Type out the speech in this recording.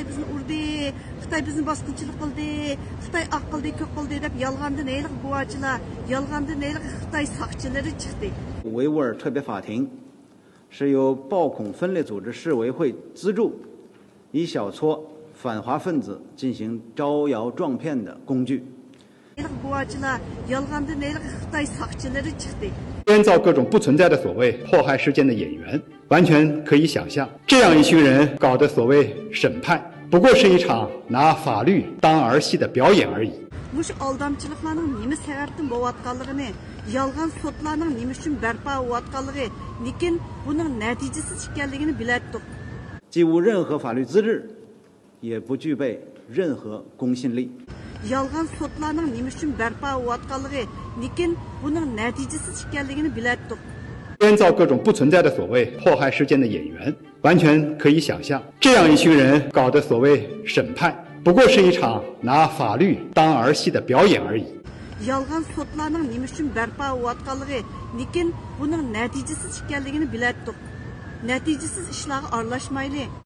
Xitoy bizni urdi, Xitoy bizni bosqinchilik qildi, Xitoy oq qildi, ko'k qildi deb yolg'ondan neylik guvochilar, yolg'ondan neylik Xitoy soqchilari chiqdi. 维吾尔特别法庭是由暴恐分裂组织世委会资助，一小撮反华分子进行招摇撞骗的工具。 编造各种不存在的所谓迫害事件的演员，完全可以想象，这样一群人搞的所谓审判，不过是一场拿法律当儿戏的表演而已。 Muş aldamçılıklarning nima sababdan bo'layotganligini, yolg'on sotlarning nima uchun barpo bo'layotganligi, lekin buning natijasiz ekanligini bilardik. 既无任何法律资质，也不具备任何公信力。 Yolg'on sotlarning nima uchun barpo bo'layotganligi, lekin buning natijasiz ekanligini bilardik. 编造各种不存在的所谓迫害事件的演员，完全可以想象，这样一群人搞的所谓审判，不过是一场拿法律当儿戏的表演而已。 Yolg'on sotlarning nima uchun barpo bo'layotganligi, lekin buning natijasiz ekanligini bilardik. Natijasiz ishlarga aralashmayli.